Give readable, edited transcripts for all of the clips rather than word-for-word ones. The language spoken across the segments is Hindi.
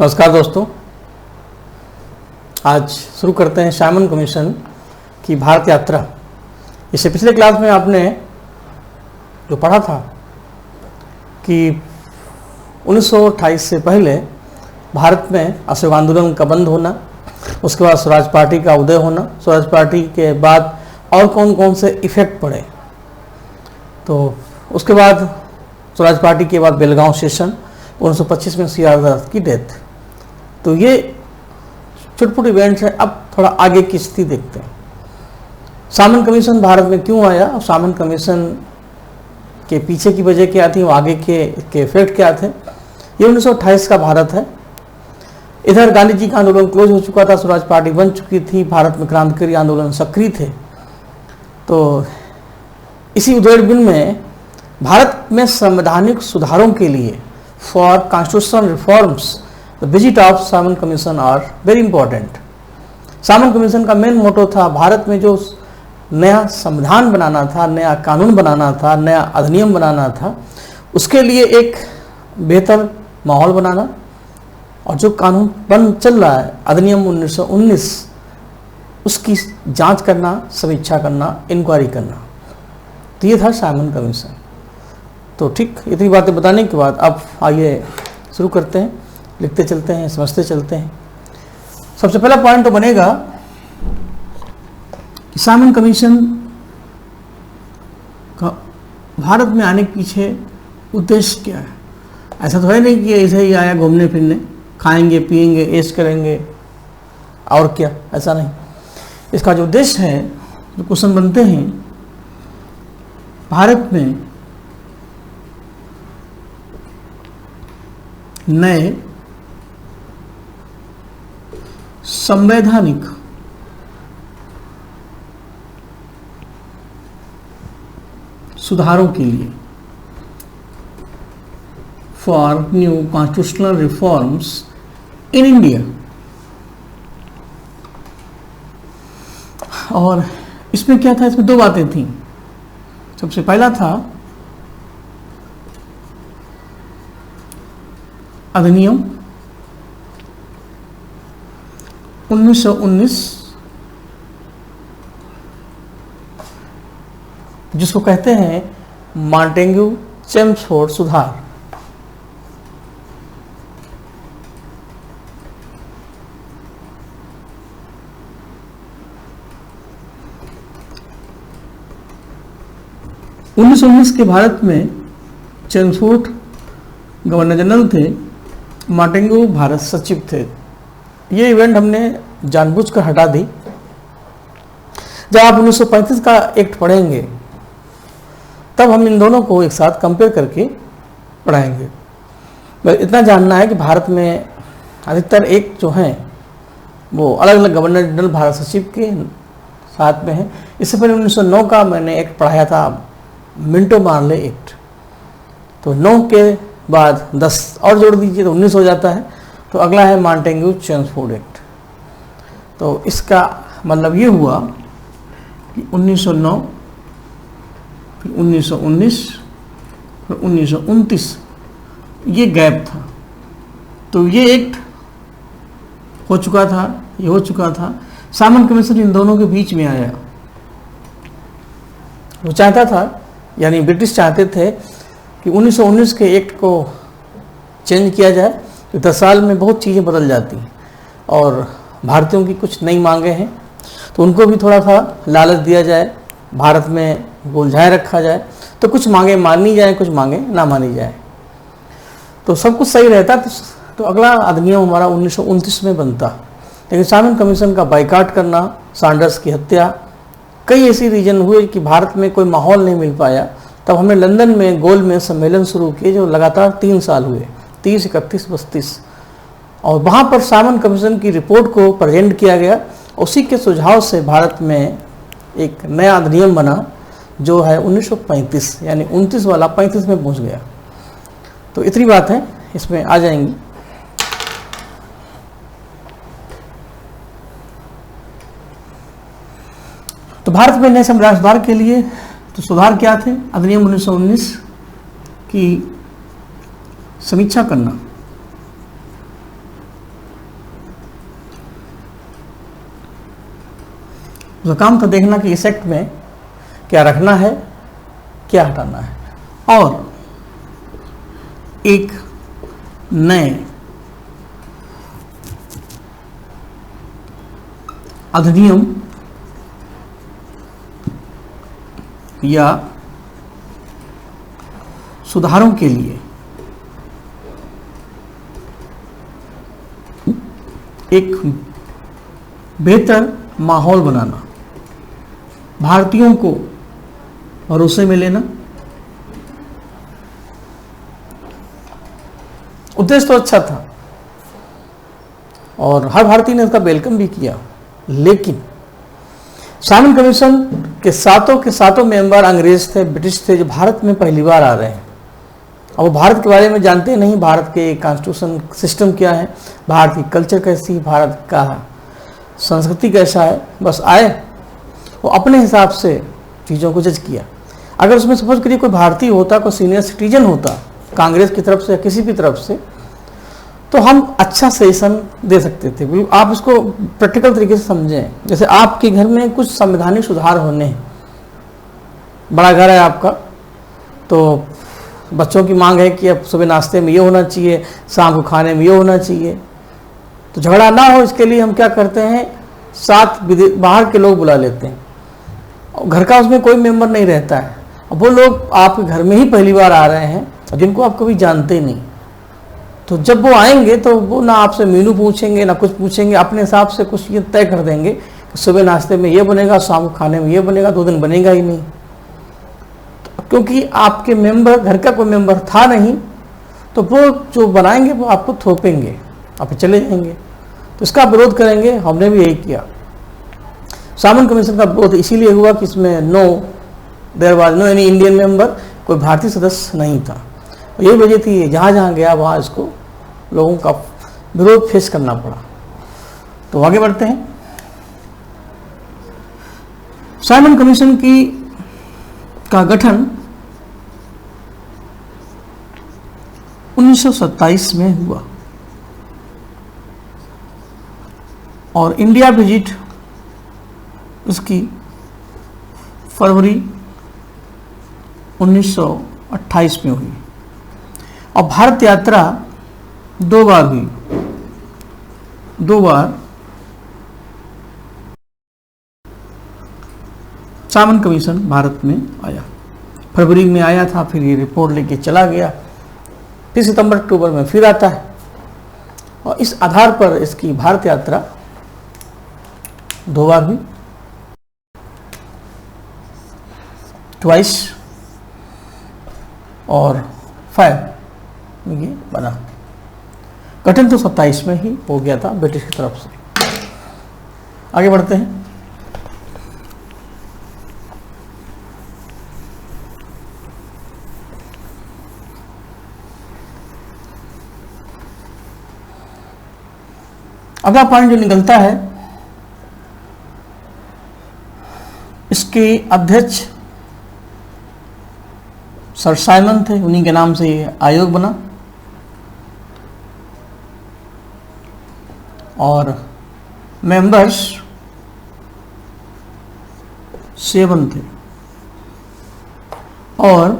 नमस्कार दोस्तों, आज शुरू करते हैं साइमन कमीशन की भारत यात्रा। इससे पिछले क्लास में आपने जो पढ़ा था कि 1928 से पहले भारत में अशोक आंदोलन का बंद होना, उसके बाद स्वराज पार्टी का उदय होना, स्वराज पार्टी के बाद और कौन कौन से इफेक्ट पड़े। तो उसके बाद स्वराज पार्टी के बाद बेलगांव सेशन, 1925 में सी.आर. आजाद की डेथ। तो ये छोटे-छोटे इवेंट्स हैं। अब थोड़ा आगे की स्थिति देखते हैं। साइमन कमीशन भारत में क्यों आया और साइमन कमीशन के पीछे की वजह क्या थी, वो आगे के इफेक्ट क्या थे। ये 1928 का भारत है। इधर गांधी जी का आंदोलन क्लोज हो चुका था, स्वराज पार्टी बन चुकी थी, भारत में क्रांतिकारी आंदोलन सक्रिय थे। तो इसी उद्वेलबिन में भारत में संवैधानिक सुधारों के लिए for constitutional reforms the visit of Simon commission are very important. Simon commission का मेन मोटो था भारत में जो नया संविधान बनाना था, नया कानून बनाना था, नया अधिनियम बनाना था, उसके लिए एक बेहतर माहौल बनाना और जो कानून बन चल रहा है अधिनियम 1919 उसकी जांच करना, समीक्षा करना, इंक्वायरी करना। तो ये था साइमन कमीशन। तो ठीक इतनी बातें बताने के बाद अब आइए शुरू करते हैं, लिखते चलते हैं, समझते चलते हैं। सबसे पहला पॉइंट तो बनेगा कि साइमन कमीशन का भारत में आने के पीछे उद्देश्य क्या है। ऐसा तो है नहीं कि ऐसे ही आया घूमने फिरने, खाएंगे पिएंगे ऐश करेंगे और क्या, ऐसा नहीं। इसका जो उद्देश्य है, जो क्वेश्चन बनते हैं, भारत में नए संवैधानिक सुधारों के लिए for new constitutional reforms in India. और इसमें क्या था, इसमें दो बातें थी। सबसे पहला था अधिनियम 1919 जिसको कहते हैं मॉन्टेग्यू-चेम्सफोर्ड सुधार। उन्नीस के भारत में चेम्सफोर्ड गवर्नर जनरल थे, मॉन्टेग्यू भारत सचिव थे। ये इवेंट हमने जानबूझकर हटा दी। जब आप 1935 का एक्ट पढ़ेंगे तब हम इन दोनों को एक साथ कंपेयर करके पढ़ाएंगे। बस इतना जानना है कि भारत में अधिकतर एक्ट जो हैं वो अलग अलग गवर्नर जनरल भारत सचिव के साथ में हैं। इससे पहले 1909 का मैंने एक्ट पढ़ाया था, मिंटो मार्ले एक्ट। तो 9 के बाद 10 और जोड़ दीजिए तो 19 हो जाता है। तो अगला है मॉन्टेग्यू-चेम्सफोर्ड एक्ट। तो इसका मतलब ये हुआ कि 1909, फिर 1919, फिर 1929 ये गैप था। तो ये एक्ट हो चुका था, ये हो चुका था। साइमन कमीशन इन दोनों के बीच में आया। वो चाहता था, यानी ब्रिटिश चाहते थे कि 1919 के एक्ट को चेंज किया जाए। तो 10 साल में बहुत चीज़ें बदल जाती हैं और भारतीयों की कुछ नई मांगे हैं, तो उनको भी थोड़ा सा लालच दिया जाए, भारत में उलझाए रखा जाए। तो कुछ मांगे मानी जाए, कुछ मांगे ना मानी जाए, तो सब कुछ सही रहता। तो अगला अधिनियम हमारा 1929 में बनता। लेकिन साइमन कमीशन का बाइकाट करना, सैंडर्स की हत्या, कई ऐसी रीजन हुए कि भारत में कोई माहौल नहीं मिल पाया। तब हमने लंदन में गोल में सम्मेलन शुरू किए जो लगातार 3 साल हुए, 30, 31, 32। और वहाँ पर साइमन कमीशन की रिपोर्ट को प्रेजेंट किया गया। उसी के सुझाव से भारत में एक नया अधिनियम बना जो है 1935, यानी 29 वाला 35 में पहुँच गया। तो इतनी बात है, इसमें आ जाएंगी। तो भारत में नए संविधान सुधार के लिए तो सुधार क्या थे, अधिनियम 1919 की समीक्षा करना, उसका काम था देखना कि इस एक्ट में क्या रखना है, क्या हटाना है, और एक नए अधिनियम या सुधारों के लिए एक बेहतर माहौल बनाना, भारतीयों को भरोसे में लेना। उद्देश्य तो अच्छा था और हर भारतीय ने इसका वेलकम भी किया, लेकिन साइमन कमीशन के सातों मेंबर अंग्रेज थे, ब्रिटिश थे, जो भारत में पहली बार आ रहे हैं। अब वो भारत के बारे में जानते नहीं, भारत के कॉन्स्टिट्यूशन सिस्टम क्या है, भारत की कल्चर कैसी है, भारत का संस्कृति कैसा है। बस आए, वो अपने हिसाब से चीज़ों को जज किया। अगर उसमें सपोज करिए कोई भारतीय होता, कोई सीनियर सिटीजन होता कांग्रेस की तरफ से या किसी भी तरफ से, तो हम अच्छा सजेशन दे सकते थे। आप इसको प्रैक्टिकल तरीके से समझें। जैसे आपके घर में कुछ संवैधानिक सुधार होने हैं, बड़ा घर है आपका, तो बच्चों की मांग है कि अब सुबह नाश्ते में ये होना चाहिए, शाम को खाने में ये होना चाहिए, तो झगड़ा ना हो इसके लिए हम क्या करते हैं, 7 बाहर के लोग बुला लेते हैं। घर का उसमें कोई मेंबर नहीं रहता है, अब वो लोग आपके घर में ही पहली बार आ रहे हैं जिनको आप कभी जानते नहीं, तो जब वो आएंगे तो वो ना आपसे मेनू पूछेंगे ना कुछ पूछेंगे, अपने हिसाब से कुछ ये तय कर देंगे कि सुबह नाश्ते में ये बनेगा, शाम को खाने में ये बनेगा, 2 दिन बनेगा ही नहीं। तो क्योंकि आपके मेंबर घर का कोई मेंबर था नहीं, तो वो जो बनाएंगे वो आपको थोपेंगे, आप चले जाएंगे, तो इसका विरोध करेंगे। हमने भी यही किया। साइमन कमीशन का विरोध इसीलिए हुआ कि इसमें there was no any Indian member, कोई भारतीय सदस्य नहीं था। यही वजह थी, जहाँ जहाँ गया वहाँ इसको लोगों का विरोध फेस करना पड़ा। तो आगे बढ़ते हैं। साइमन कमीशन का गठन 1927 में हुआ और इंडिया विजिट उसकी फरवरी 1928 में हुई और भारत यात्रा 2 बार हुई। 2 बार साइमन कमीशन भारत में आया। फरवरी में आया था, फिर ये रिपोर्ट लेके चला गया, फिर सितंबर अक्टूबर में फिर आता है और इस आधार पर इसकी भारत यात्रा 2 बार हुई, ट्वाइस, और 5 ये बना। गठन तो 27 में ही हो गया था ब्रिटिश की तरफ से। आगे बढ़ते हैं। अगला पॉइंट जो निकलता है, इसके अध्यक्ष सर साइमन थे, उन्हीं के नाम से ये आयोग बना और मेंबर्स 7 थे और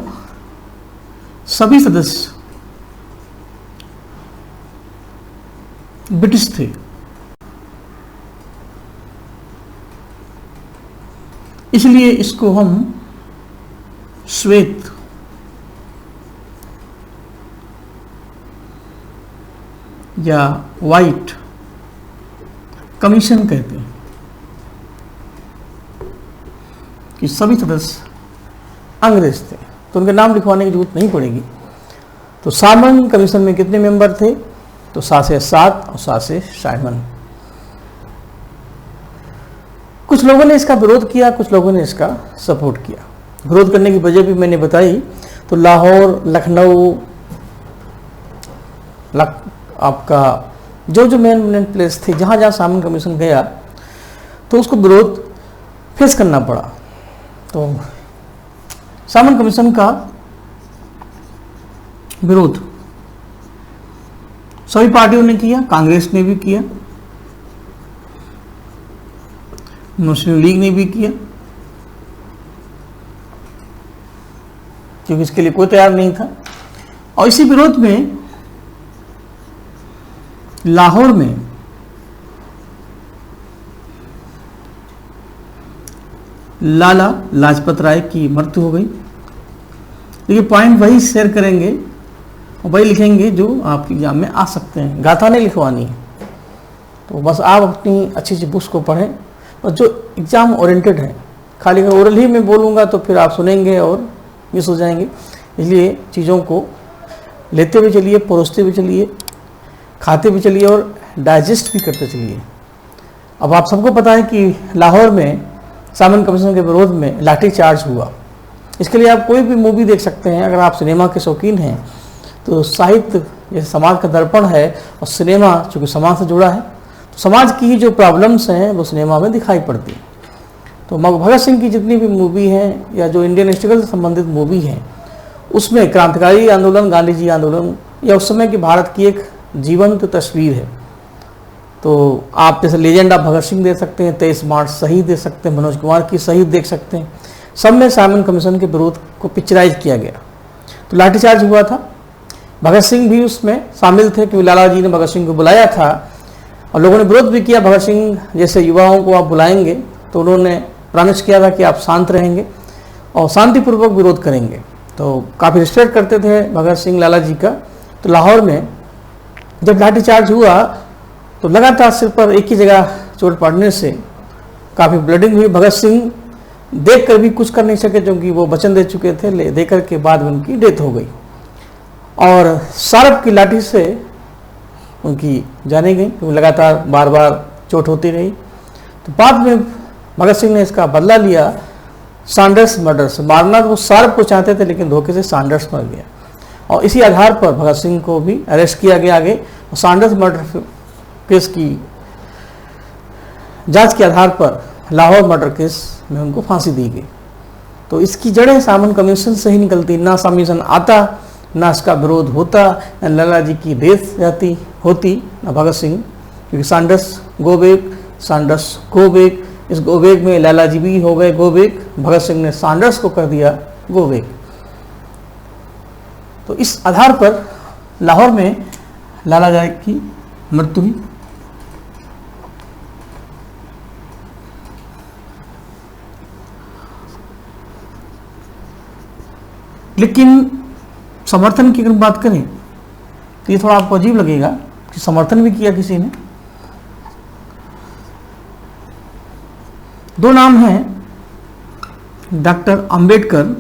सभी सदस्य ब्रिटिश थे। इसलिए इसको हम श्वेत या वाइट कमीशन कहते हैं कि सभी सदस्य अंग्रेज थे, तो उनके नाम लिखवाने की जरूरत नहीं पड़ेगी। तो साइमन कमीशन में कितने मेंबर थे, तो 7 से 7 और 7 से साइमन। कुछ लोगों ने इसका विरोध किया, कुछ लोगों ने इसका सपोर्ट किया। विरोध करने की वजह भी मैंने बताई। तो लाहौर, लखनऊ, आपका जो मेन प्लेस थे, जहाँ जहाँ साइमन कमीशन गया तो उसको विरोध फेस करना पड़ा। तो साइमन कमीशन का विरोध सभी पार्टियों ने किया, कांग्रेस ने भी किया मुस्लिम लीग ने भी किया, क्योंकि इसके लिए कोई तैयार नहीं था। और इसी विरोध में लाहौर में लाला लाजपत राय की मृत्यु हो गई। देखिए पॉइंट वही शेयर करेंगे और वही लिखेंगे जो आपके एग्जाम में आ सकते हैं, गाथा नहीं लिखवानी है। तो बस आप अपनी अच्छी अच्छी बुक्स को पढ़ें और जो एग्ज़ाम ओरिएंटेड है, खाली अगर ओरल ही में बोलूँगा तो फिर आप सुनेंगे और मिस हो जाएंगे। इसलिए चीज़ों को लेते हुए चलिए, परोसते हुए चलिए, खाते भी चलिए और डाइजेस्ट भी करते चलिए। अब आप सबको पता है कि लाहौर में सामन कमीशन के विरोध में लाठी चार्ज हुआ। इसके लिए आप कोई भी मूवी देख सकते हैं। अगर आप सिनेमा के शौकीन हैं तो साहित्य जैसे समाज का दर्पण है और सिनेमा चूँकि समाज से जुड़ा है तो समाज की जो प्रॉब्लम्स हैं वो सिनेमा में दिखाई पड़ती हैं। तो भगत सिंह की जितनी भी मूवी हैं या जो इंडियन स्ट्रगल से संबंधित मूवी हैं उसमें क्रांतिकारी आंदोलन, गांधी जी आंदोलन या उस समय की भारत की एक जीवंत तस्वीर है। तो आप जैसे लेजेंड ऑफ भगत सिंह दे सकते हैं, 23 मार्च शहीद दे सकते हैं, मनोज कुमार की शहीद देख सकते हैं। सब में साइमन कमीशन के विरोध को पिक्चराइज किया गया। तो लाठीचार्ज हुआ था, भगत सिंह भी उसमें शामिल थे क्योंकि लाला जी ने भगत सिंह को बुलाया था और लोगों ने विरोध भी किया। भगत सिंह जैसे युवाओं को आप बुलाएंगे तो उन्होंने प्रॉमिस किया था कि आप शांत रहेंगे और शांतिपूर्वक विरोध करेंगे। तो काफ़ी रिस्पेक्ट करते थे भगत सिंह लाला जी का। तो लाहौर में जब लाठीचार्ज हुआ तो लगातार सिर पर एक ही जगह चोट पड़ने से काफ़ी ब्लडिंग हुई। भगत सिंह देख कर भी कुछ कर नहीं सके क्योंकि वो वचन दे चुके थे, देकर के बाद में उनकी डेथ हो गई और सारप की लाठी से उनकी जाने गई क्योंकि लगातार बार बार चोट होती रही। तो बाद में भगत सिंह ने इसका बदला लिया सैंडर्स मर्डर से। मारना तो वो सारप को चाहते थे लेकिन धोखे से सैंडर्स मर गया और इसी आधार पर भगत सिंह को भी अरेस्ट किया गया आगे और सैंडर्स मर्डर केस की जांच के आधार पर लाहौर मर्डर केस में उनको फांसी दी गई। तो इसकी जड़ें सामन कमीशन से ही निकलती। ना कमीशन आता, ना इसका विरोध होता, न लाला जी की डेथ जाती होती, न भगत सिंह, क्योंकि Sanders go back, Sanders go back, इस गो बैक में लाला जी भी हो गए गो बैक, भगत सिंह ने सैंडर्स को कर दिया गो बैक। तो इस आधार पर लाहौर में लाला जी की मृत्यु हुई। लेकिन समर्थन की अगर बात करें तो ये थोड़ा आपको अजीब लगेगा कि समर्थन भी किया किसी ने। दो नाम हैं डॉक्टर अंबेडकर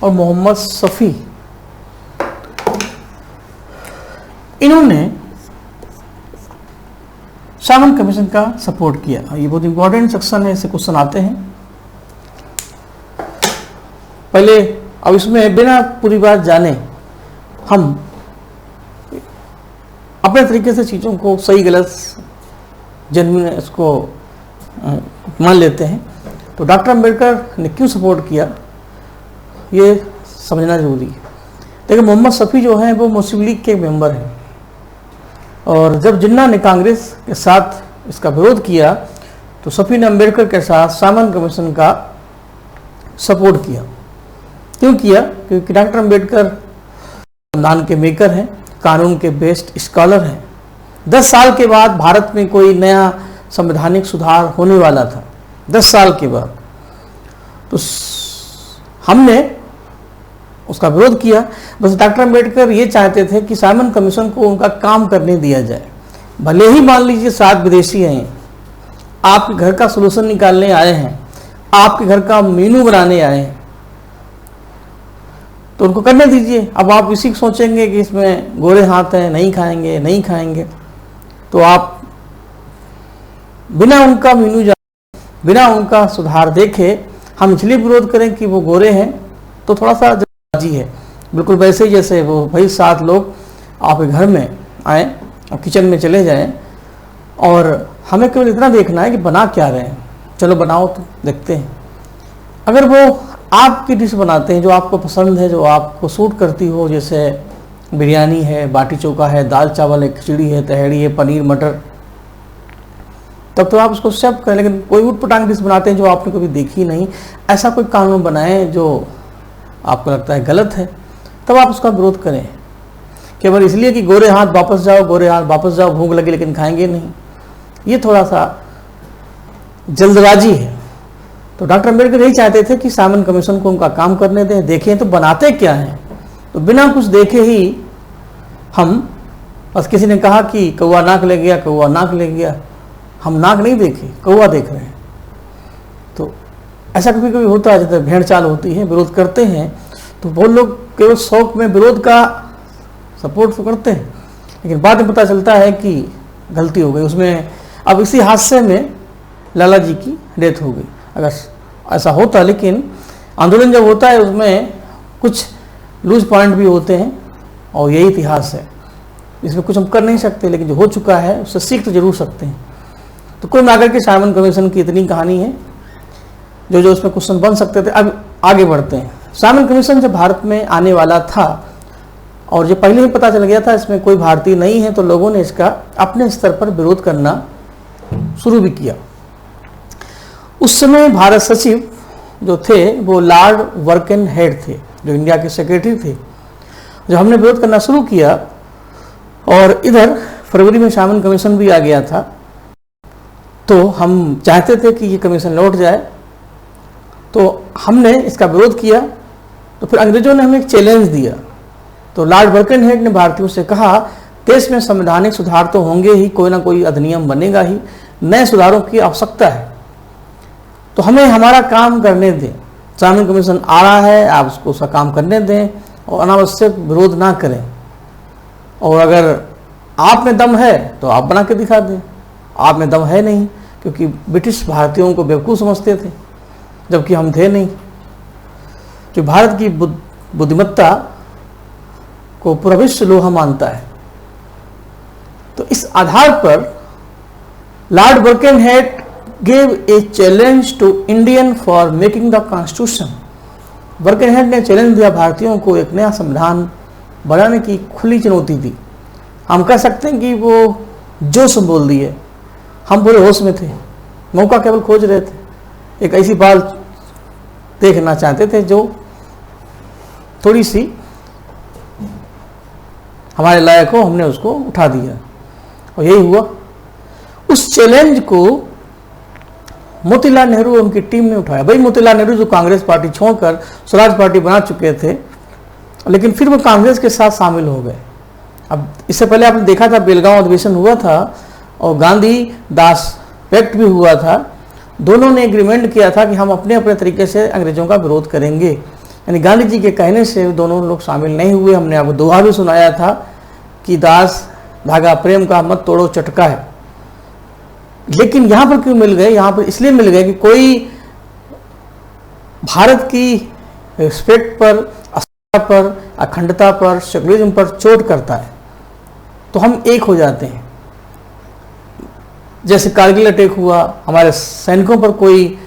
और मोहम्मद शफी। इन्होंने सामन कमीशन का सपोर्ट किया। ये बहुत इंपॉर्टेंट सेक्शन है, इससे क्वेश्चन आते हैं। पहले अब इसमें बिना पूरी बात जाने हम अपने तरीके से चीज़ों को सही गलत जन्म इसको मान लेते हैं। तो डॉक्टर अंबेडकर ने क्यों सपोर्ट किया ये समझना जरूरी है। देखिए मोहम्मद शफी जो हैं वो मुस्लिम लीग के मेंबर हैं और जब जिन्ना ने कांग्रेस के साथ इसका विरोध किया तो शफी ने अंबेडकर के साथ सामन कमीशन का सपोर्ट किया। क्यों किया? क्योंकि डॉक्टर अंबेडकर संविधान के मेकर हैं, कानून के बेस्ट स्कॉलर हैं। 10 साल के बाद भारत में कोई नया संवैधानिक सुधार होने वाला था, 10 साल के बाद। तो हमने उसका विरोध किया। बस डॉक्टर अंबेडकर ये चाहते थे कि साइमन कमीशन को उनका काम करने दिया जाए। भले ही मान लीजिए 7 विदेशी हैं, आपके घर का सलूशन निकालने आए हैं, आपके घर का मेनू बनाने आए हैं, तो उनको करने दीजिए। अब आप इसी को सोचेंगे कि इसमें गोरे हाथ हैं, नहीं खाएंगे नहीं खाएंगे, तो आप बिना उनका मेनू जाने, बिना उनका सुधार देखे हम इसलिए विरोध करें कि वो गोरे हैं तो थोड़ा सा जी है। बिल्कुल वैसे ही जैसे वो भाई 7 लोग आपके घर में आए और किचन में चले जाएं और हमें केवल इतना देखना है कि बना क्या रहे हैं, चलो बनाओ तो देखते हैं। अगर वो आपकी डिश बनाते हैं जो आपको पसंद है, जो आपको सूट करती हो, जैसे बिरयानी है, बाटी चोखा है, दाल चावल है, खिचड़ी है, तहड़ी है, पनीर मटर, तब तो आप उसको एक्सेप्ट करें। लेकिन कोई उठ पटांग डिश बनाते हैं जो आपने कभी देखी नहीं, ऐसा कोई कानून बनाएं जो आपको लगता है गलत है, तब आप उसका विरोध करें। केवल इसलिए कि गोरे हाथ वापस जाओ, गोरे हाथ वापस जाओ, भूख लगी लेकिन खाएंगे नहीं, ये थोड़ा सा जल्दबाजी है। तो डॉक्टर अम्बेडकर यही चाहते थे कि साइमन कमीशन को उनका काम करने दें, देखें तो बनाते क्या हैं। तो बिना कुछ देखे ही हम, बस किसी ने कहा कि कौवा नाक ले गया, कौवा नाक ले गया, हम नाक नहीं देखे, कौवा देख रहे हैं। तो ऐसा कभी कभी होता है, जैसे भेड़ चाल होती है, विरोध करते हैं तो वो लोग केवल शौक में विरोध का सपोर्ट तो करते हैं, लेकिन बाद में पता चलता है कि गलती हो गई उसमें। अब इसी हादसे में लाला जी की डेथ हो गई। अगर ऐसा होता, लेकिन आंदोलन जब होता है उसमें कुछ लूज पॉइंट भी होते हैं और यही इतिहास है, इसमें कुछ हम कर नहीं सकते, लेकिन जो हो चुका है उससे सीख तो जरूर सकते हैं। तो कुल मिलाकर के साइमन कमीशन की इतनी कहानी है, जो उसमें क्वेश्चन बन सकते थे। अब आगे बढ़ते हैं। साइमन कमीशन जब भारत में आने वाला था और जो पहले ही पता चल गया था इसमें कोई भारतीय नहीं है, तो लोगों ने इसका अपने स्तर पर विरोध करना शुरू भी किया। उस समय भारत सचिव जो थे वो लॉर्ड बर्केनहेड थे, जो इंडिया के सेक्रेटरी थे। जब हमने विरोध करना शुरू किया और इधर फरवरी में साइमन कमीशन भी आ गया था, तो हम चाहते थे कि ये कमीशन लौट जाए, तो हमने इसका विरोध किया। तो फिर अंग्रेजों ने हमें एक चैलेंज दिया। तो लॉर्ड बर्केनहेड ने भारतीयों से कहा, देश में संवैधानिक सुधार तो होंगे ही, कोई ना कोई अधिनियम बनेगा ही, नए सुधारों की आवश्यकता है, तो हमें हमारा काम करने दें। साइमन कमीशन आ रहा है, आप उसको उसका काम करने दें और अनावश्यक विरोध ना करें। और अगर आप में दम है तो आप बना के दिखा दें, आप में दम है नहीं, क्योंकि ब्रिटिश भारतीयों को बेवकूफ़ समझते थे, जबकि हम थे नहीं। जो भारत की बुद्धिमत्ता को पूरा विश्व लोहा मानता है। तो इस आधार पर Lord Birkenhead gave a challenge to Indian for making the constitution। Birkenhead ने चैलेंज दिया भारतीयों को, एक नया संविधान बनाने की खुली चुनौती दी। हम कह सकते हैं कि वो जोश बोल दिए, हम पूरे होश में थे, मौका केवल खोज रहे थे, एक ऐसी बात देखना चाहते थे जो थोड़ी सी हमारे लायक हो, हमने उसको उठा दिया और यही हुआ। उस चैलेंज को मोतीलाल नेहरू और उनकी टीम ने उठाया। भाई मोतीलाल नेहरू जो कांग्रेस पार्टी छोड़कर स्वराज पार्टी बना चुके थे, लेकिन फिर वो कांग्रेस के साथ शामिल हो गए। अब इससे पहले आपने देखा था बेलगांव अधिवेशन हुआ था और गांधी दास पैक्ट भी हुआ था। दोनों ने एग्रीमेंट किया था कि हम अपने अपने तरीके से अंग्रेजों का विरोध करेंगे, यानी गांधी जी के कहने से दोनों लोग शामिल नहीं हुए। हमने आपको दोहा भी सुनाया था कि दास धागा प्रेम का मत तोड़ो चटका है। लेकिन यहाँ पर क्यों मिल गए? यहाँ पर इसलिए मिल गए कि कोई भारत की रिस्पेक्ट पर, अस्मिता पर, अखंडता पर, सेकुलरिज्म पर चोट करता है तो हम एक हो जाते हैं। जैसे कारगिल अटैक हुआ, हमारे सैनिकों पर कोई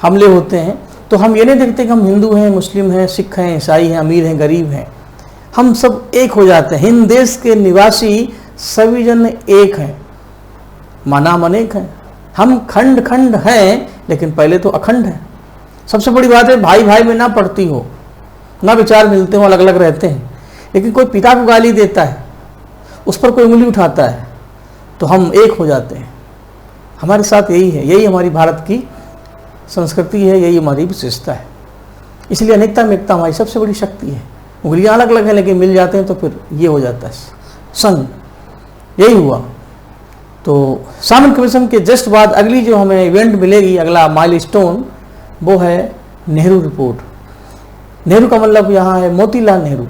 हमले होते हैं तो हम ये नहीं देखते कि हम हिंदू हैं, मुस्लिम हैं, सिख हैं, ईसाई हैं, अमीर हैं, गरीब हैं, हम सब एक हो जाते हैं। हिंद देश के निवासी सभी जन एक हैं, माना अनेक हैं। हम खंड खंड हैं लेकिन पहले तो अखंड हैं। सबसे बड़ी बात है भाई भाई में ना पड़ती हो, ना विचार मिलते हो, अलग अलग रहते हैं, लेकिन कोई पिता को गाली देता है, उस पर कोई उंगली उठाता है तो हम एक हो जाते हैं। हमारे साथ यही है, यही हमारी भारत की संस्कृति है, यही हमारी विशेषता है। इसलिए अनेकता में एकता हमारी सबसे बड़ी शक्ति है। उंगलियां अलग अलग हैं लेकिन मिल जाते हैं तो फिर ये हो जाता है संघ। यही हुआ। तो साइमन कमीशन के जस्ट बाद अगली जो हमें इवेंट मिलेगी, अगला माइलस्टोन, वो है नेहरू रिपोर्ट। नेहरू का मतलब यहाँ है मोतीलाल नेहरू।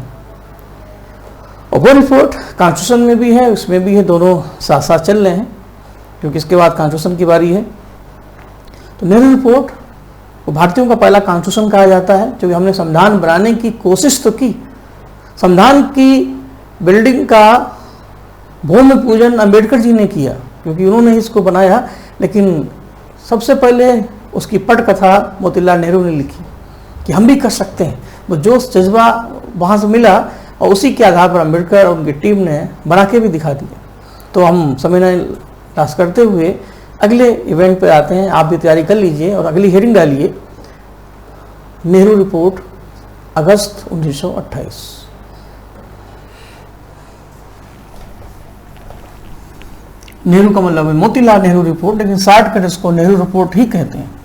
और वो रिपोर्ट कॉन्स्टिट्यूशन में भी है, उसमें भी है, दोनों साथ साथ चल रहे हैं क्योंकि इसके बाद कॉन्स्टिट्यूशन की बारी है। तो नेहरू रिपोर्ट वो भारतीयों का पहला कॉन्स्टिट्यूशन कहा जाता है, क्योंकि हमने संविधान बनाने की कोशिश तो की। संविधान की बिल्डिंग का भूमि पूजन अंबेडकर जी ने किया क्योंकि उन्होंने इसको बनाया, लेकिन सबसे पहले उसकी पटकथा मोतीलाल नेहरू ने लिखी। कि हम भी कर सकते हैं। वो जोश जज्बा वहाँ से मिला और उसी के आधार पर अम्बेडकर और उनकी टीम ने बना के भी दिखा दिया। तो हम समय न लास्ट करते हुए अगले इवेंट पर आते हैं। आप भी तैयारी कर लीजिए और अगली हेडिंग डालिए, नेहरू रिपोर्ट अगस्त 1928। नेहरू का मतलब है मोतीलाल नेहरू रिपोर्ट, लेकिन शॉर्टकट इसको नेहरू रिपोर्ट ही कहते हैं।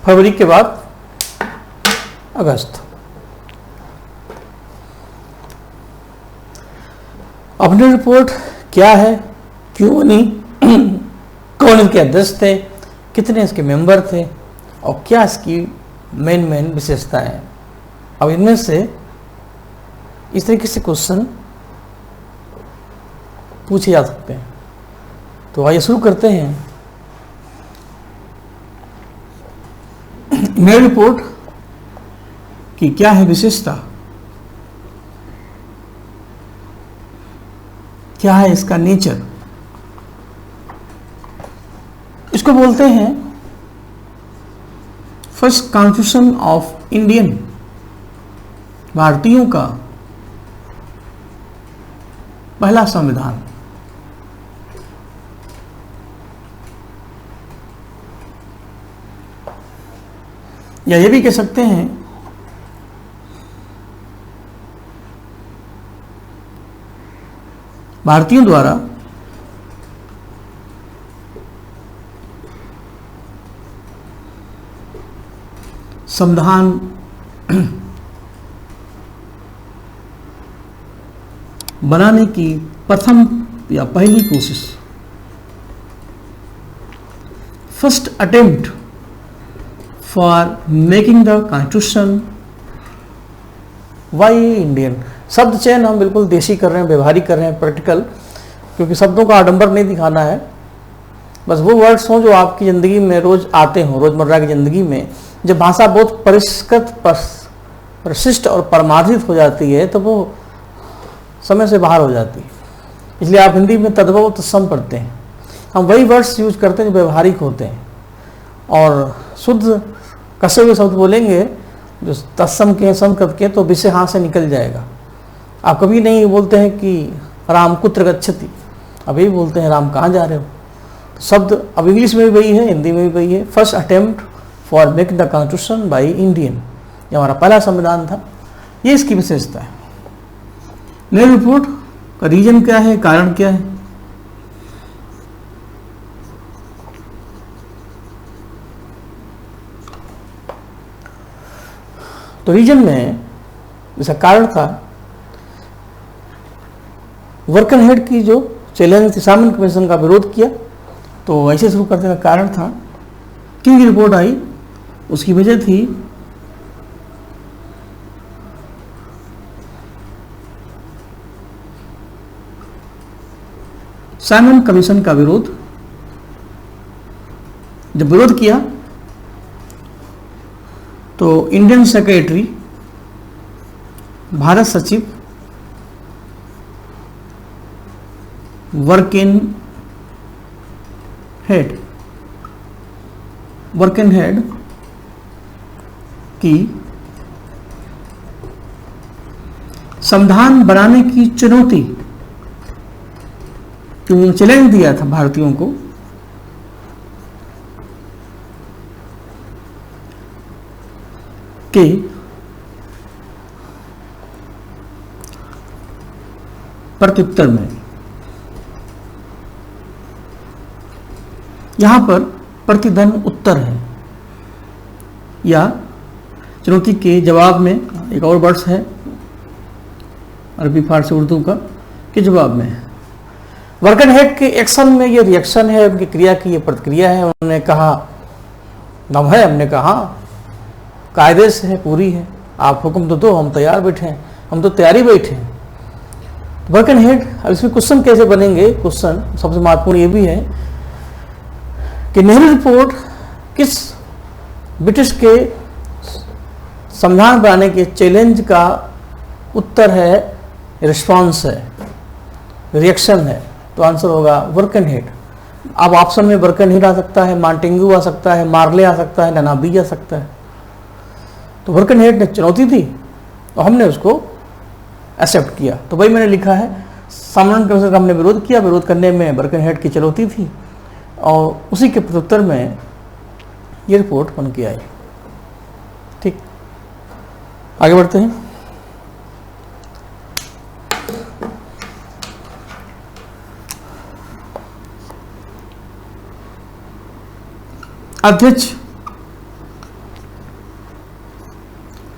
फरवरी के बाद अगस्त। अपनी रिपोर्ट क्या है, क्यों बनी, कौन इसके अध्यक्ष थे, कितने इसके मेंबर थे और क्या इसकी मेन विशेषताएं हैं। अब इनमें से इस तरीके से क्वेश्चन पूछे जा सकते हैं। तो आइए शुरू करते हैं। नेहरू रिपोर्ट की क्या है विशेषता, क्या है इसका नेचर। इसको बोलते हैं फर्स्ट कॉन्स्टिट्यूशन ऑफ इंडियन, भारतीयों का पहला संविधान। या ये भी कह सकते हैं भारतीयों द्वारा संविधान बनाने की प्रथम या पहली कोशिश, first attempt for making the constitution why Indian. शब्द चयन हम बिल्कुल देशी कर रहे हैं, व्यवहारिक कर रहे हैं, प्रैक्टिकल, क्योंकि शब्दों का आडंबर नहीं दिखाना है। बस वो वर्ड्स हों जो आपकी ज़िंदगी में रोज आते हों, रोज़मर्रा की ज़िंदगी में। जब भाषा बहुत परिष्कृत, प्रशिष्ट और परमार्जित हो जाती है तो वो समय से बाहर हो जाती है। इसलिए आप हिंदी में तद्भव तत्सम पढ़ते हैं। हम वही वर्ड्स यूज करते हैं जो व्यवहारिक होते हैं, और शुद्ध कसे हुए शब्द बोलेंगे जो तत्सम के संस्कृत के, तो विषय हाथ से निकल जाएगा। आप कभी नहीं बोलते हैं कि राम कुत्र गच्छति, अभी बोलते हैं राम कहाँ जा रहे हो। तो शब्द अब इंग्लिश में भी वही है, हिंदी में भी वही है। First attempt for making the constitution by Indian, ये हमारा पहला संविधान था। ये इसकी विशेषता है। नेहरू रिपोर्ट का रीजन क्या है, कारण क्या है। तो रीजन में इसका कारण था वर्कन हेड की जो चैलेंज थी, सामन कमीशन का विरोध किया। तो ऐसे शुरू करने का कारण था, किन की रिपोर्ट आई, उसकी वजह थी साइमन कमीशन का विरोध। जब विरोध किया तो इंडियन सेक्रेटरी, भारत सचिव, वर्किंग हेड की संविधान बनाने की चुनौती, जो चैलेंज दिया था भारतीयों को, के प्रत्युत्तर में, यहां पर प्रतिधन उत्तर है, या चुनौती के जवाब में एक और वर्ड्स है अरबी फारसी उर्दू का, के जवाब में है। वर्कन हेड के एक्शन में ये रिएक्शन है, उनकी क्रिया की ये प्रतिक्रिया है। उन्होंने कहा दम है, हमने कहा कायदे से है, पूरी है। आप हुक्म तो दो, हम तैयार बैठे हैं, हम तो तैयारी बैठे हैं। बर्कनहेड, अब इसमें क्वेश्चन कैसे बनेंगे? क्वेश्चन सबसे महत्वपूर्ण ये भी है कि नेहरू रिपोर्ट किस ब्रिटिश के संविधान बनाने के चैलेंज का उत्तर है, रिस्पॉन्स है, रिएक्शन है। तो आंसर होगा बर्कनहेड। अब ऑप्शन में बर्कनहेड आ सकता है, मॉन्टेग्यू आ सकता है, मार्ले आ सकता है, नानाबी आ सकता है। तो बर्कनहेड ने चुनौती दी और हमने उसको एक्सेप्ट किया। तो भाई मैंने लिखा है सामरण कमीशन का हमने विरोध किया, विरोध करने में बर्कनहेड की चुनौती थी और उसी के प्रत्युत्तर में ये रिपोर्ट बन के आई। ठीक, आगे बढ़ते हैं। अध्यक्ष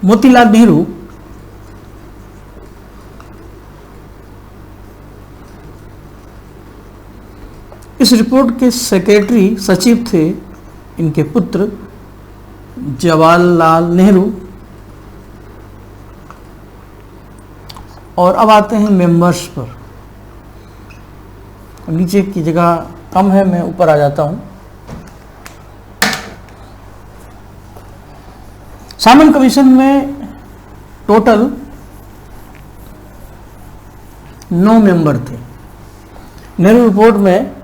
मोतीलाल नेहरू इस रिपोर्ट के सेक्रेटरी सचिव थे इनके पुत्र जवाहरलाल नेहरू। और अब आते हैं मेंबर्स पर। नीचे की जगह कम है, मैं ऊपर आ जाता हूं। साइमन कमीशन में टोटल 9 मेंबर थे। नेहरू रिपोर्ट में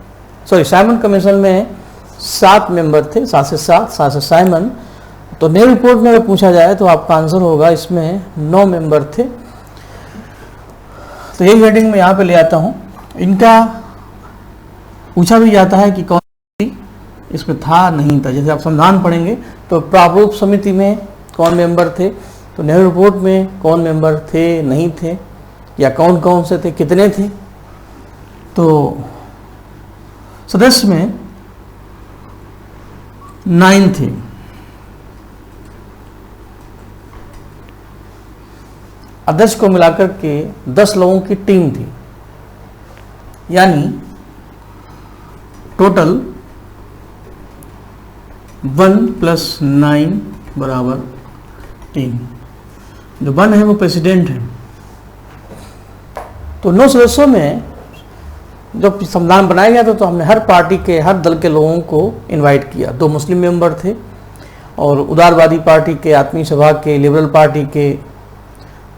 साइमन कमीशन में 7 मेंबर थे, 7 से 7 से साइमन। तो नेहरू रिपोर्ट में अगर पूछा जाए तो आपका आंसर होगा इसमें 9 मेंबर थे। तो यही हेडिंग में यहाँ पे ले आता हूँ। इनका पूछा भी जाता है कि कौन इसमें था नहीं था। जैसे आप संविधान पढ़ेंगे तो प्रारूप समिति में कौन मेंबर थे, तो नेहरू रिपोर्ट में कौन मेंबर थे, नहीं थे, या कौन कौन से थे, कितने थे। तो सदस्य में 9 थे। अध्यक्ष को मिलाकर के 10 लोगों की टीम थी, यानी टोटल 1 + 9 = 3। जो 1 है वो प्रेसिडेंट है। तो 9 सदस्यों में जब संविधान बनाया गया था तो हमने हर पार्टी के, हर दल के लोगों को इनवाइट किया। 2 मुस्लिम मेंबर थे और उदारवादी पार्टी के, आत्मीय सभा के, लिबरल पार्टी के,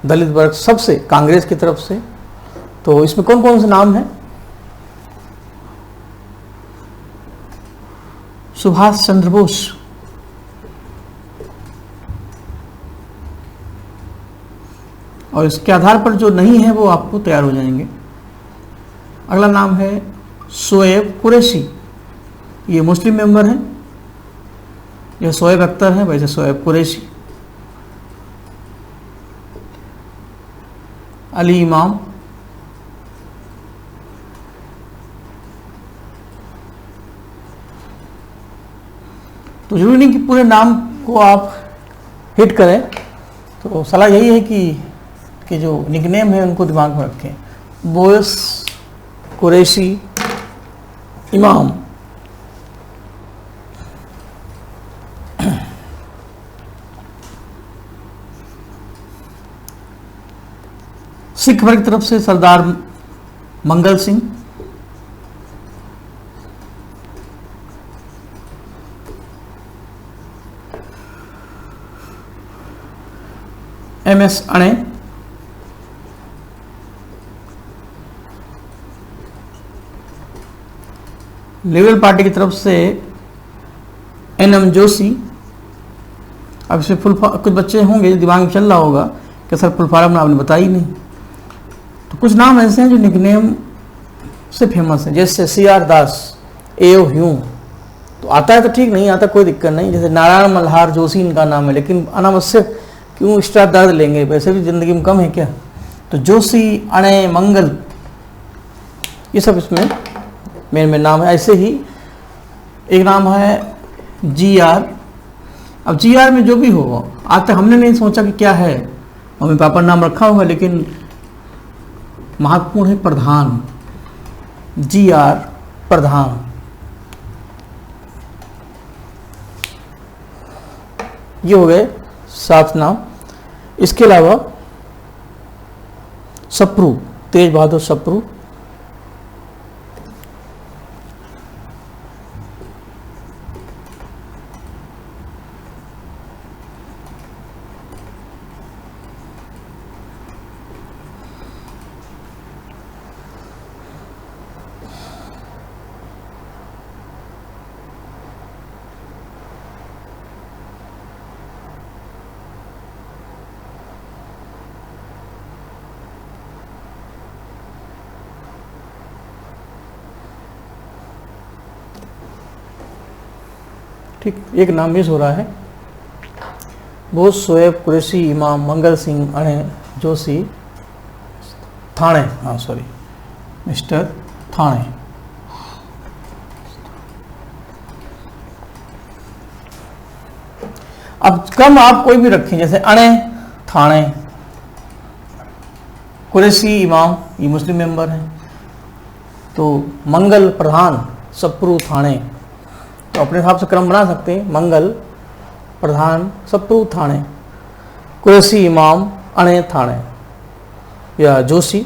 दलित वर्ग, सबसे, कांग्रेस की तरफ से। तो इसमें कौन कौन से नाम हैं? सुभाष चंद्र बोस, और इसके आधार पर जो नहीं है वो आपको तैयार हो जाएंगे। अगला नाम है शोएब कुरैशी, ये मुस्लिम मेंबर हैं। यह शोएब अख्तर है, वैसे शोएब कुरैशी। अली इमाम, तो जरूरी नहीं कि पूरे नाम को आप हिट करें। तो सलाह यही है कि जो निकनेम है उनको दिमाग में रखें। बोस, कुरैशी, इमाम। सिख वर्ग की तरफ से सरदार मंगल सिंह, MS अणे, लिबरल पार्टी की तरफ से NM जोशी। अब इसमें फुल कुछ बच्चे होंगे जो दिमाग में चल रहा होगा कि सर फुल फॉर्म आपने बताई नहीं। तो कुछ नाम ऐसे हैं जो निकनेम से फेमस हैं, जैसे CR दास, AO ह्यूम। तो आता है तो ठीक, नहीं आता कोई दिक्कत नहीं। जैसे नारायण मल्हार जोशी इनका नाम है, लेकिन अनावश्यक क्यों एक्स्ट्रा दर्द लेंगे, वैसे भी जिंदगी में कम है क्या। तो जोशी, अणे, मंगल, ये सब इसमें मेन नाम है। ऐसे ही एक नाम है GR। अब GR में जो भी हो, आज तक हमने नहीं सोचा कि क्या है, मम्मी पापा ने नाम रखा होगा, लेकिन महत्वपूर्ण है प्रधान। GR प्रधान। ये हो गए 7 नाम। इसके अलावा सप्रू, तेज बहादुर सप्रू, ठीक, एक नाम मिस हो रहा है। बोस, शोएब कुरैशी, इमाम, मंगल सिंह, अणे, जोशी, थाणे, हाँ सॉरी, मिस्टर थाणे। अब क्रम आप कोई भी रखें, जैसे अणे, थाणे, कुरैशी, इमाम, ये मुस्लिम मेंबर हैं, तो मंगल, प्रधान, सप्रू, थाणे, तो अपने हिसाब से क्रम बना सकते हैं। मंगल, प्रधान, सप्रू, थाणे, कुरैशी, इमाम, अणे, थाणे, या जोशी।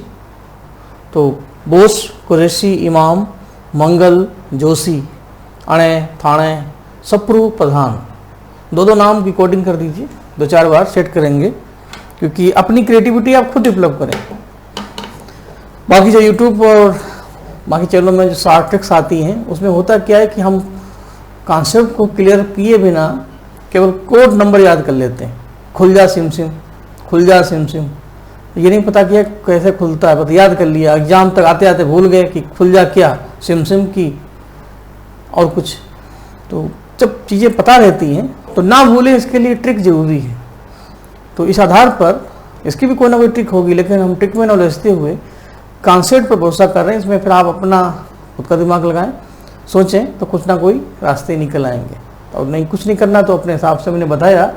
तो बोस, कुरैशी, इमाम, मंगल, जोशी, अणे, थाणे, सप्रू, प्रधान, दो नाम की कोडिंग कर दीजिए, 2-4 बार सेट करेंगे, क्योंकि अपनी क्रिएटिविटी आप खुद डेवलप करें। बाकी जो यूट्यूब और बाकी चैनलों में जो शॉर्ट ट्रिक्स आती हैं, उसमें होता क्या है कि हम कॉन्सेप्ट को क्लियर किए बिना केवल कोड नंबर याद कर लेते हैं। खुल जा सिम सिम, खुल जा सिम सिम, ये नहीं पता कि कैसे खुलता है, बस याद कर लिया। एग्जाम तक आते आते भूल गए कि खुल जा क्या, सिम सिम की और कुछ। तो जब चीज़ें पता रहती हैं तो ना भूलें, इसके लिए ट्रिक जरूरी है। तो इस आधार पर इसकी भी कोई ना कोई ट्रिक होगी, लेकिन हम ट्रिक में न उलझते हुए कॉन्सेप्ट पर भरोसा कर रहे हैं। इसमें फिर आप अपना खुद का दिमाग लगाएं, सोचें, तो कुछ ना कोई रास्ते निकल आएंगे। और नहीं, कुछ नहीं करना तो अपने हिसाब से मैंने बताया,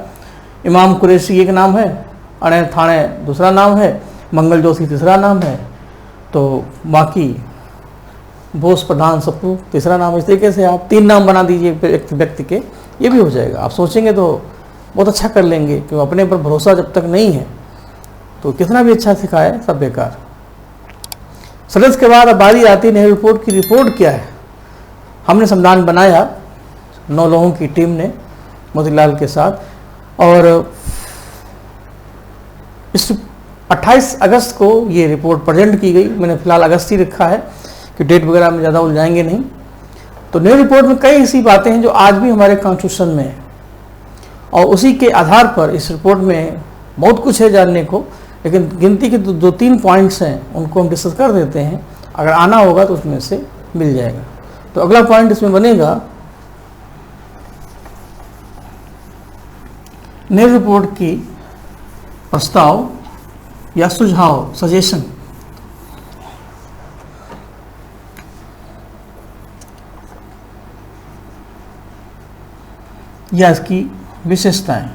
इमाम कुरैशी एक नाम है, अणे थाणे दूसरा नाम है, मंगल जोशी तीसरा नाम है, तो बाकी बोस, प्रधान, सप्रू तीसरा नाम। इस तरीके से आप 3 नाम बना दीजिए व्यक्ति के, ये भी हो जाएगा। आप सोचेंगे तो बहुत अच्छा कर लेंगे, क्योंकि अपने पर भरोसा जब तक नहीं है तो कितना भी अच्छा सिखाए सब बेकार। सदस्य के बाद अब बारी आती है नेहरू रिपोर्ट की। रिपोर्ट क्या है? हमने संविधान बनाया 9 लोगों की टीम ने मोतीलाल के साथ, और इस 28 अगस्त को ये रिपोर्ट प्रेजेंट की गई। मैंने फिलहाल अगस्त ही रखा है कि डेट वगैरह में ज़्यादा उलझाएंगे नहीं। तो नेहरू रिपोर्ट में कई ऐसी बातें हैं जो आज भी हमारे कॉन्स्टिट्यूशन में है, और उसी के आधार पर इस रिपोर्ट में बहुत कुछ है जानने को, लेकिन गिनती के 2-3 पॉइंट्स हैं, उनको हम डिस्कस कर देते हैं। अगर आना होगा तो उसमें से मिल जाएगा। तो अगला पॉइंट इसमें बनेगा नेहरू रिपोर्ट की प्रस्ताव या सुझाव, सजेशन। या इसकी विशेषताएं।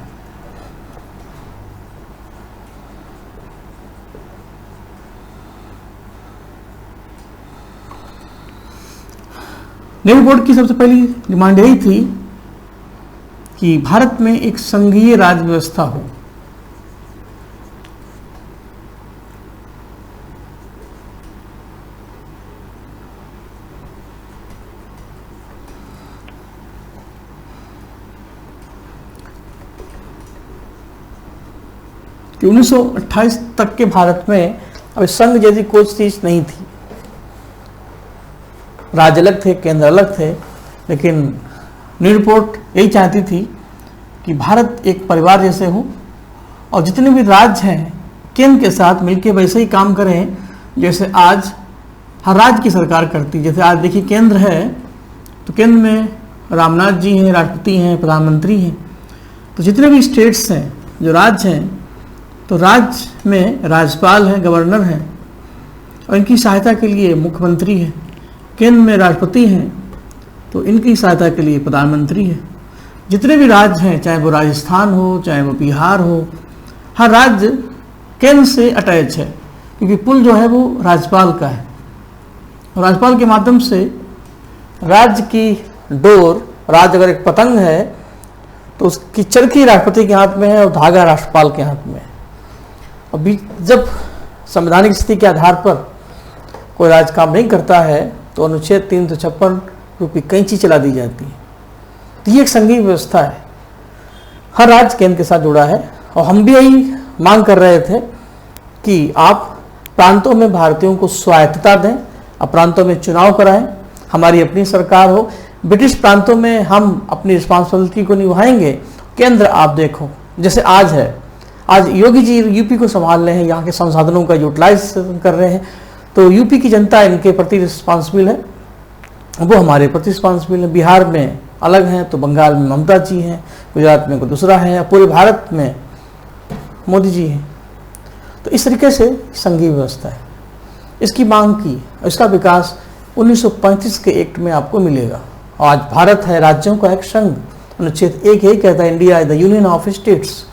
नेहरू रिपोर्ट की सबसे पहली डिमांड यही थी कि भारत में एक संघीय राज्य व्यवस्था हो। कि 1928 तक के भारत में अब संघ जैसी कोई चीज नहीं थी। राज्य अलग थे, केंद्र अलग थे, लेकिन नेहरू रिपोर्ट यही चाहती थी कि भारत एक परिवार जैसे हो, और जितने भी राज्य हैं केंद्र के साथ मिलकर वैसे ही काम करें जैसे आज हर राज्य की सरकार करती। जैसे आज देखिए केंद्र है, तो केंद्र में रामनाथ जी हैं, राष्ट्रपति हैं, प्रधानमंत्री हैं। तो जितने भी स्टेट्स हैं, जो राज्य हैं, तो राज्य में राज्यपाल हैं, गवर्नर हैं, और इनकी सहायता के लिए मुख्यमंत्री है। केंद्र में राष्ट्रपति हैं, तो इनकी सहायता के लिए प्रधानमंत्री है। जितने भी राज्य हैं, चाहे वो राजस्थान हो, चाहे वो बिहार हो, हर राज्य केंद्र से अटैच है, क्योंकि पुल जो है वो राज्यपाल का है। और राज्यपाल के माध्यम से राज्य की डोर, राज्य अगर एक पतंग है तो उसकी चरखी राष्ट्रपति के हाथ में है और धागा राष्ट्रपाल के हाथ में है। और जब संवैधानिक स्थिति के आधार पर कोई राज्य काम नहीं करता है तो अनुच्छेद 356 रूपी कैंची चला दी जाती है। तो ये एक संघीय व्यवस्था है, हर राज्य केंद्र के साथ जुड़ा है। और हम भी यही मांग कर रहे थे कि आप प्रांतों में भारतीयों को स्वायत्तता दें, अब प्रांतों में चुनाव कराएं, हमारी अपनी सरकार हो। ब्रिटिश प्रांतों में हम अपनी रिस्पॉन्सिबिलिटी को निभाएंगे, केंद्र आप देखो जैसे आज है, आज योगी जी यूपी को संभाल रहे हैं, यहाँ के संसाधनों का यूटिलाइज कर रहे हैं, तो यूपी की जनता इनके प्रति रिस्पॉन्सिबल है, वो हमारे प्रति रिस्पॉन्सिबल है। बिहार में अलग हैं तो बंगाल में ममता जी हैं, गुजरात में कोई दूसरा है, पूरे भारत में मोदी जी हैं। तो इस तरीके से संघीय व्यवस्था है, इसकी मांग की, इसका विकास 1935 के एक्ट में आपको मिलेगा। आज भारत है राज्यों का एक संघ, अनुच्छेद 1 यही कहता है, India is the union of states.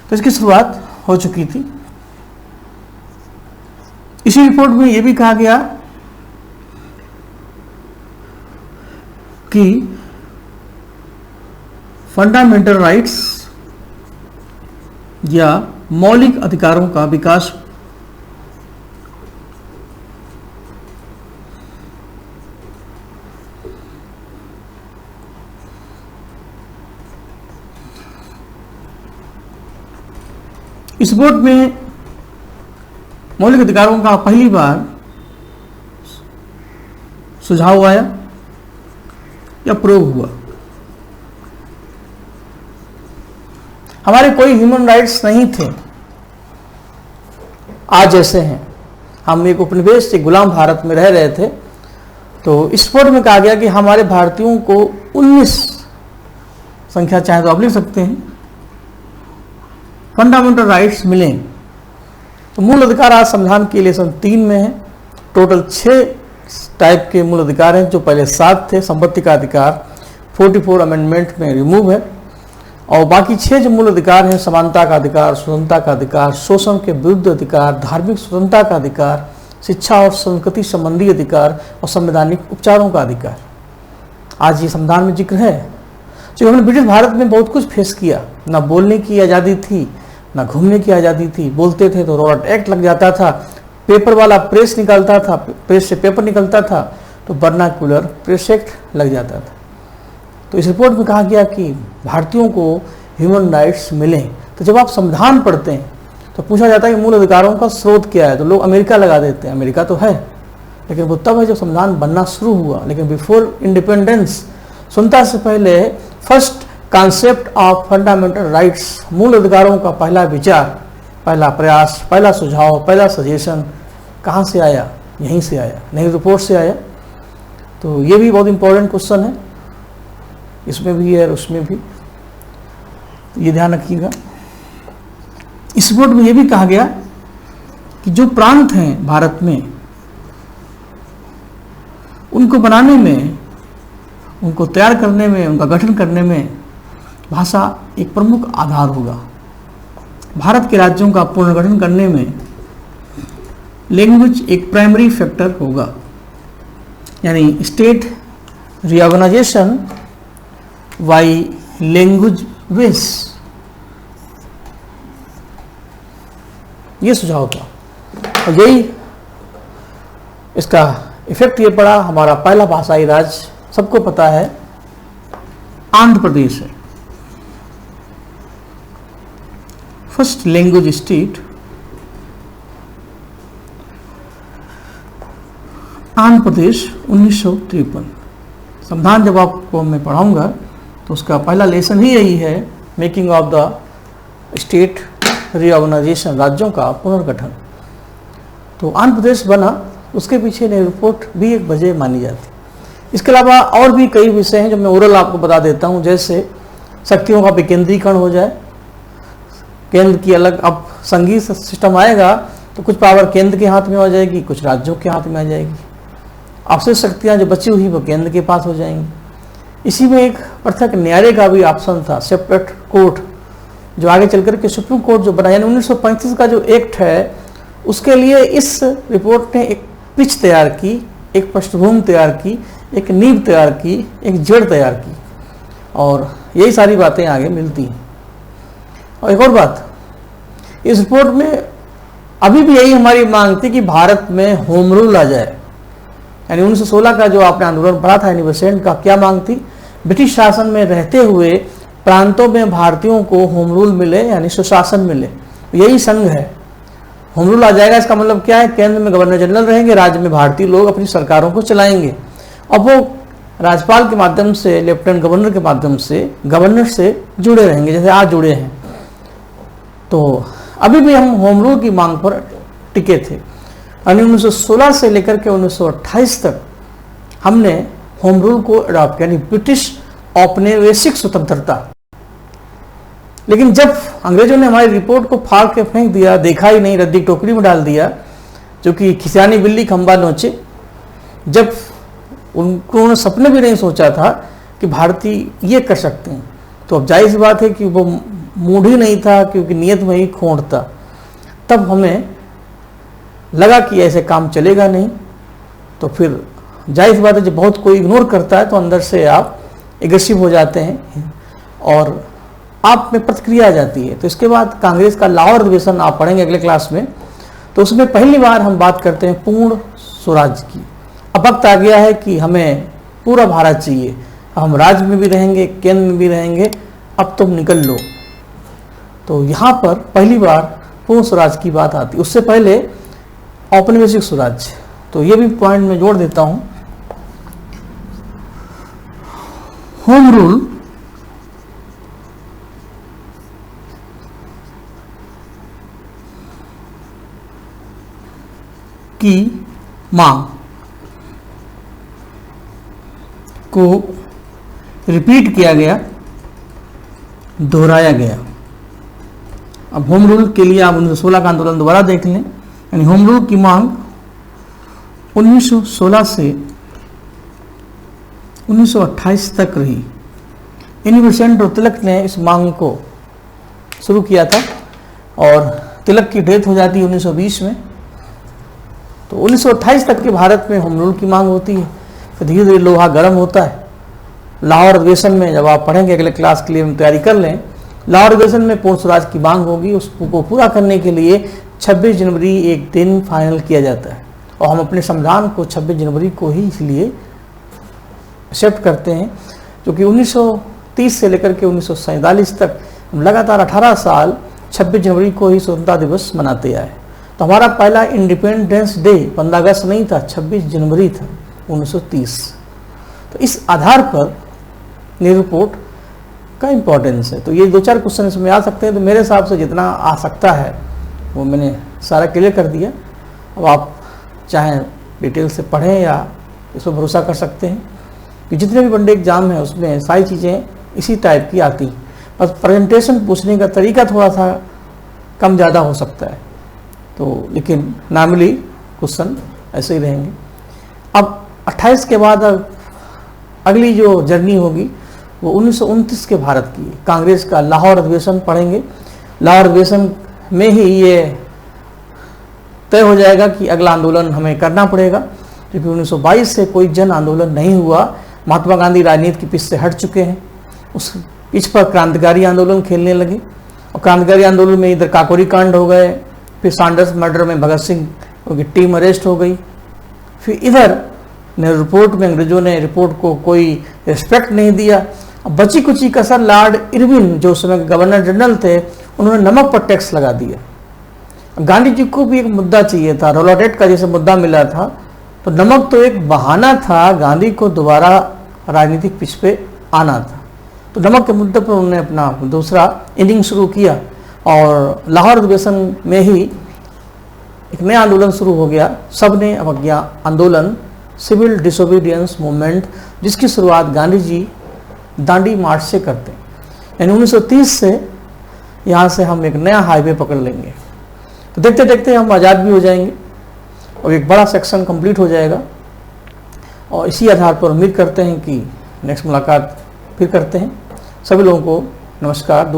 तो इसकी शुरुआत हो चुकी थी। इसी रिपोर्ट में यह भी कहा गया कि फंडामेंटल राइट्स या मौलिक अधिकारों का विकास इस रिपोर्ट में मौलिक अधिकारों का पहली बार सुझाव आया या प्रयोग हुआ। हमारे कोई ह्यूमन राइट्स नहीं थे आज जैसे हैं, हम एक उपनिवेश से गुलाम भारत में रह रहे थे। तो इस रिपोर्ट में कहा गया कि हमारे भारतीयों को 19 संख्या चाहे तो आप लिख सकते हैं फंडामेंटल राइट्स मिले। तो मूल अधिकार आज संविधान के लेसन 3 में है। टोटल 6 टाइप के मूल अधिकार हैं, जो पहले 7 थे। संपत्ति का अधिकार 44 अमेंडमेंट में रिमूव है, और बाकी 6 जो मूल अधिकार हैं, समानता का अधिकार, स्वतंत्रता का अधिकार, शोषण के विरुद्ध अधिकार, धार्मिक स्वतंत्रता का अधिकार, शिक्षा और संस्कृति संबंधी अधिकार और संवैधानिक उपचारों का अधिकार, आज ये संविधान में जिक्र है। जो हमने ब्रिटिश भारत में बहुत कुछ फेस किया, ना बोलने की आज़ादी थी, ना घूमने की आज़ादी थी। बोलते थे तो रॉबर्ट एक्ट लग जाता था, पेपर वाला प्रेस निकलता था, प्रेस से पेपर निकलता था तो वर्नाक्युलर प्रेस एक्ट लग जाता था। तो इस रिपोर्ट में कहा गया कि भारतीयों को ह्यूमन राइट्स मिले। तो जब आप संविधान पढ़ते हैं तो पूछा जाता है कि मूल अधिकारों का स्रोत क्या है, तो लोग अमेरिका लगा देते हैं। अमेरिका तो है, लेकिन वो तब है जब संविधान बनना शुरू हुआ। लेकिन बिफोर इंडिपेंडेंस, स्वतंत्रता से पहले, first concept of fundamental rights, मूल अधिकारों का पहला विचार, पहला प्रयास, पहला सुझाव, पहला सजेशन कहाँ से आया? यहीं से आया, नेहरू रिपोर्ट से आया। तो ये भी बहुत इंपॉर्टेंट क्वेश्चन है, इसमें भी है और उसमें भी, तो ये ध्यान रखिएगा। इस रिपोर्ट में ये भी कहा गया कि जो प्रांत हैं भारत में, उनको बनाने में, उनको तैयार करने में, उनका गठन करने में भाषा एक प्रमुख आधार होगा। भारत के राज्यों का पुनर्गठन करने में लैंग्वेज एक प्राइमरी फैक्टर होगा, यानी state reorganisation by language base, ये सुझाव था। और यही इसका इफेक्ट ये पड़ा। हमारा पहला भाषाई राज्य सबको पता है आंध्र प्रदेश है, first language state Andhra Pradesh 1953। संविधान जब आपको मैं पढ़ाऊंगा तो उसका पहला लेसन ही यही है, making of the state reorganisation, राज्यों का पुनर्गठन। तो आंध्र प्रदेश बना, उसके पीछे नेहरू रिपोर्ट भी एक वजह मानी जाती। इसके अलावा और भी कई विषय हैं जो मैं ओरल आपको बता देता हूं, जैसे शक्तियों का विकेंद्रीकरण हो जाए, केंद्र की अलग, अब संघीय सिस्टम आएगा तो कुछ पावर केंद्र के हाथ में आ जाएगी, कुछ राज्यों के हाथ में आ जाएगी। अवशेष शक्तियां जो बची हुई वो केंद्र के पास हो जाएंगी। इसी में एक पृथक न्यायालय का भी ऑप्शन था, सेपरेट कोर्ट, जो आगे चलकर के सुप्रीम कोर्ट जो बना, यानी 1935 का जो एक्ट है, उसके लिए इस रिपोर्ट ने एक पिच तैयार की, एक पृष्ठभूमि तैयार की, एक नींव तैयार की, एक जड़ तैयार की। और यही सारी बातें आगे मिलती हैं। और एक और बात, इस रिपोर्ट में अभी भी यही हमारी मांग थी कि भारत में होम रूल आ जाए। यानी 1916 का जो आपने आंदोलन पढ़ा था एनिवर्सेंट का, क्या मांग थी? ब्रिटिश शासन में रहते हुए प्रांतों में भारतीयों को होम रूल मिले, यानी सुशासन मिले। यही संघ है। होम रूल आ जाएगा, इसका मतलब क्या है? केंद्र में गवर्नर जनरल रहेंगे, राज्य में भारतीय लोग अपनी सरकारों को चलाएंगे और वो राज्यपाल के माध्यम से, लेफ्टिनेंट गवर्नर के माध्यम से गवर्नर से जुड़े रहेंगे, जैसे आज जुड़े हैं। तो अभी भी हम होम रूल की मांग पर टिके थे। 1916 से लेकर के 1928 तक हमने होम रूल को अडॉप्ट किया, यानी ब्रिटिश औपनिवेशिक स्वतंत्रता। लेकिन जब अंग्रेजों ने हमारी रिपोर्ट को फाड़ के फेंक दिया, देखा ही नहीं, रद्दी टोकरी में डाल दिया, जो कि खिसियानी बिल्ली खंबा नोचे, जब उन्होंने सपने भी नहीं सोचा था कि भारतीय ये कर सकते हैं, तो अब जाहिर सी बात है कि वो मूड ही नहीं था, क्योंकि नियत में ही खोट था। तब हमें लगा कि ऐसे काम चलेगा नहीं। तो फिर जाहिर सी बात है, जब बहुत कोई इग्नोर करता है तो अंदर से आप एग्रेसिव हो जाते हैं और आप में प्रतिक्रिया आ जाती है। तो इसके बाद कांग्रेस का लाहौर अधिवेशन आप पढ़ेंगे अगले क्लास में, तो उसमें पहली बार हम बात करते हैं पूर्ण स्वराज की। अब वक्त आ गया है कि हमें पूरा भारत चाहिए, हम राज्य में भी रहेंगे, केंद्र में भी रहेंगे, अब तुम निकल लो। तो यहाँ पर पहली बार पूर्ण स्वराज की बात आती। उससे पहले औपनिवेशिक स्वराज, तो ये भी पॉइंट में जोड़ देता हूँ। होम रूल की मांग को रिपीट किया गया, दोहराया गया। अब होम रूल के लिए आप 1916 का आंदोलन दोबारा देख लें। यानी होम रूल की मांग 1916 से 1928 तक रही। एनिवर्सेंट और तिलक ने इस मांग को शुरू किया था और तिलक की डेथ हो जाती है 1920 में। तो 1928 तक के भारत में होम रूल की मांग होती है। फिर धीरे धीरे लोहा गर्म होता है। लाहौर अधिवेशन में जब आप पढ़ेंगे, अगले क्लास के लिए हम तैयारी कर लें, लाहौर अधिवेशन में पूर्ण स्वराज की मांग होगी। उसको पूरा करने के लिए 26 जनवरी एक दिन फाइनल किया जाता है और हम अपने संविधान को 26 जनवरी को ही इसलिए एक्सेप्ट करते हैं, क्योंकि 1930 से लेकर के 1947 तक हम लगातार 18 साल 26 जनवरी को ही स्वतंत्रता दिवस मनाते आए। तो हमारा पहला इंडिपेंडेंस डे 15 अगस्त नहीं था, 26 जनवरी था 1930। तो इस आधार पर ये रिपोर्ट का इम्पोर्टेंस है। तो ये 2-4 क्वेश्चन इसमें आ सकते हैं। तो मेरे हिसाब से जितना आ सकता है वो मैंने सारा क्लियर कर दिया। अब आप चाहें डिटेल से पढ़ें या इस पर भरोसा कर सकते हैं कि जितने भी वनडे एग्जाम हैं उसमें सारी चीज़ें इसी टाइप की आती। बस प्रेजेंटेशन पूछने का तरीका थोड़ा सा कम ज़्यादा हो सकता है, तो लेकिन नॉर्मली क्वेश्चन ऐसे ही रहेंगे। अब 28 के बाद अगली जो जर्नी होगी वो 1929 के भारत की। कांग्रेस का लाहौर अधिवेशन पढ़ेंगे। लाहौर अधिवेशन में ही ये तय हो जाएगा कि अगला आंदोलन हमें करना पड़ेगा, क्योंकि 1922 से कोई जन आंदोलन नहीं हुआ। महात्मा गांधी राजनीति की पिच से हट चुके हैं। उस पिच पर क्रांतिकारी आंदोलन खेलने लगे और क्रांतिकारी आंदोलन में इधर काकोरी कांड हो गए, फिर सैंडर्स मर्डर में भगत सिंह की टीम अरेस्ट हो गई, फिर इधर रिपोर्ट में अंग्रेजों ने रिपोर्ट को कोई रिस्पेक्ट नहीं दिया। अब बची कुची कसर लॉर्ड इरविन जो उस समय गवर्नर जनरल थे, उन्होंने नमक पर टैक्स लगा दिया। गांधी जी को भी एक मुद्दा चाहिए था, रोलाटेट का जैसे मुद्दा मिला था, तो नमक तो एक बहाना था गांधी को दोबारा राजनीतिक पिच पे आना था। तो नमक के मुद्दे पर उन्होंने अपना दूसरा इनिंग शुरू किया और लाहौर अधिवेशन में ही एक नया आंदोलन शुरू हो गया, सबने अवज्ञा आंदोलन, सिविल डिसोबीडियंस मूवमेंट, जिसकी शुरुआत गांधी जी दांडी मार्च से करते हैं। यानी 1930 से यहाँ से हम एक नया हाईवे पकड़ लेंगे। तो देखते देखते हम आज़ाद भी हो जाएंगे और एक बड़ा सेक्शन कंप्लीट हो जाएगा। और इसी आधार पर उम्मीद करते हैं कि नेक्स्ट मुलाकात फिर करते हैं। सभी लोगों को नमस्कार।